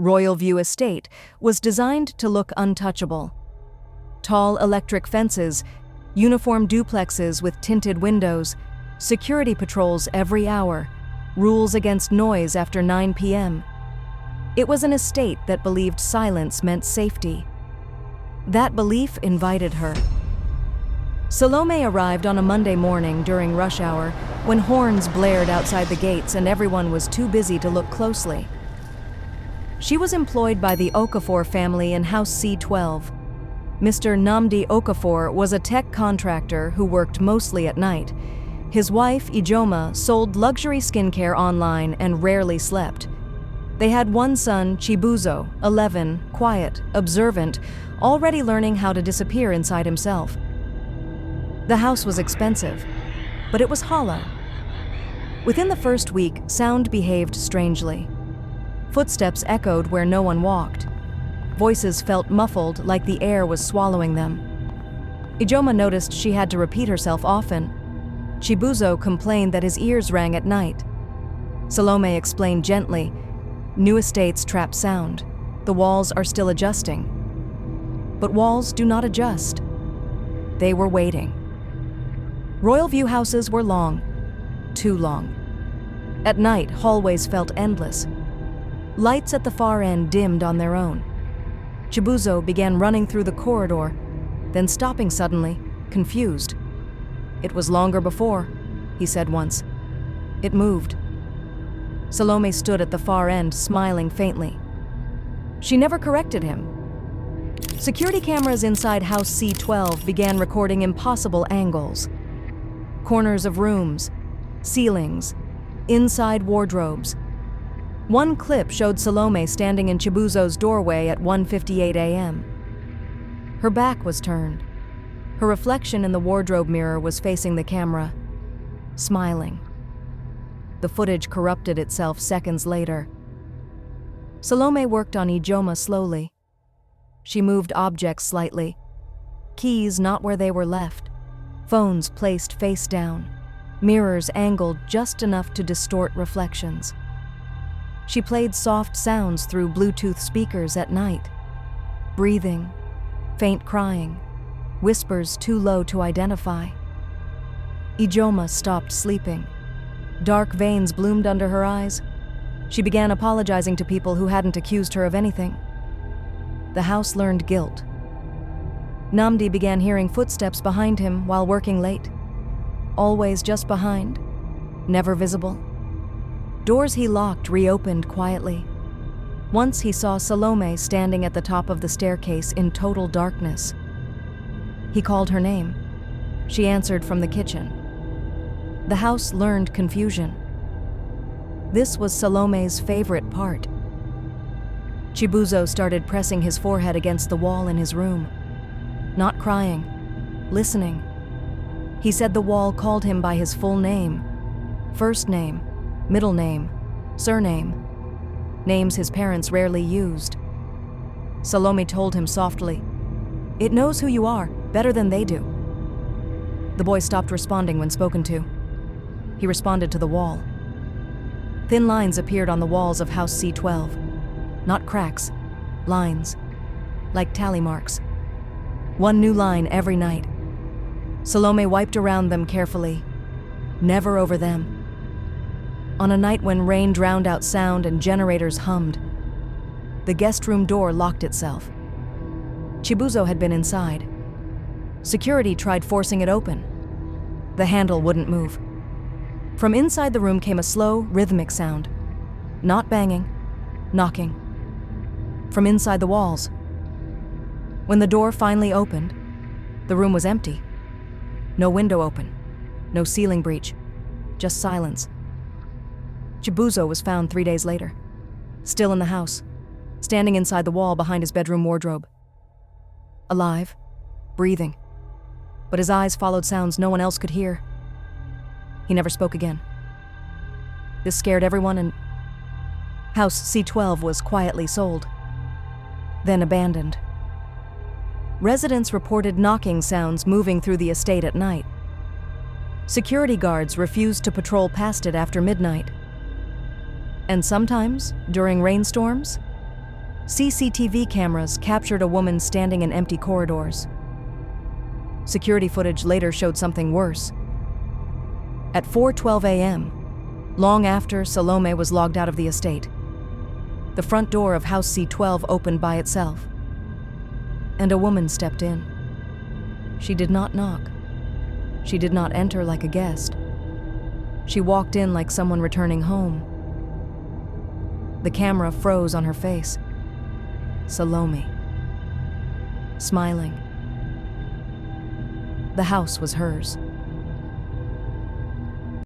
Royal View Estate was designed to look untouchable. Tall electric fences, uniform duplexes with tinted windows, security patrols every hour, rules against noise after 9 p.m. It was an estate that believed silence meant safety. That belief invited her. Salome arrived on a Monday morning during rush hour when horns blared outside the gates and everyone was too busy to look closely. She was employed by the Okafor family in House C12. Mr. Nnamdi Okafor was a tech contractor who worked mostly at night. His wife, Ijoma, sold luxury skincare online and rarely slept. They had one son, Chibuzo, 11, quiet, observant, already learning how to disappear inside himself. The house was expensive, but it was hollow. Within the first week, sound behaved strangely. Footsteps echoed where no one walked. Voices felt muffled, like the air was swallowing them. Ijoma noticed she had to repeat herself often. Chibuzo complained that his ears rang at night. Salome explained gently, "New estates trap sound. The walls are still adjusting." But walls do not adjust. They were waiting. Royal View houses were long, too long. At night, hallways felt endless. Lights at the far end dimmed on their own. Chibuzo began running through the corridor, then stopping suddenly, confused. "It was longer before," he said once. It moved. Salome stood at the far end, smiling faintly. She never corrected him. Security cameras inside House C12 began recording impossible angles. Corners of rooms, ceilings, inside wardrobes. One clip showed Salome standing in Chibuzo's doorway at 1:58 a.m. Her back was turned. Her reflection in the wardrobe mirror was facing the camera, smiling. The footage corrupted itself seconds later. Salome worked on Ijoma slowly. She moved objects slightly. Keys not where they were left. Phones placed face down. Mirrors angled just enough to distort reflections. She played soft sounds through Bluetooth speakers at night. Breathing, faint crying, whispers too low to identify. Ijoma stopped sleeping. Dark veins bloomed under her eyes. She began apologizing to people who hadn't accused her of anything. The house learned guilt. Nnamdi began hearing footsteps behind him while working late. Always just behind, never visible. Doors he locked reopened quietly. Once he saw Salome standing at the top of the staircase in total darkness. He called her name. She answered from the kitchen. The house learned confusion. This was Salome's favorite part. Chibuzo started pressing his forehead against the wall in his room. Not crying, listening. He said the wall called him by his full name. First name, middle name, surname. Names his parents rarely used. Salome told him softly, "It knows who you are, better than they do." The boy stopped responding when spoken to. He responded to the wall. Thin lines appeared on the walls of House C12. Not cracks, lines, like tally marks. One new line every night. Salome wiped around them carefully, never over them. On a night when rain drowned out sound and generators hummed, the guest room door locked itself. Chibuzo had been inside. Security tried forcing it open. The handle wouldn't move. From inside the room came a slow, rhythmic sound. Not banging, knocking. From inside the walls. When the door finally opened, the room was empty. No window open, no ceiling breach, just silence. Chibuzo was found 3 days later, still in the house, standing inside the wall behind his bedroom wardrobe. Alive, breathing, but his eyes followed sounds no one else could hear. He never spoke again. This scared everyone, and House C12 was quietly sold, then abandoned. Residents reported knocking sounds moving through the estate at night. Security guards refused to patrol past it after midnight. And sometimes, during rainstorms, CCTV cameras captured a woman standing in empty corridors. Security footage later showed something worse. At 4:12 a.m., long after Salome was logged out of the estate, the front door of House C12 opened by itself, and a woman stepped in. She did not knock. She did not enter like a guest. She walked in like someone returning home. The camera froze on her face. Salome. Smiling. The house was hers.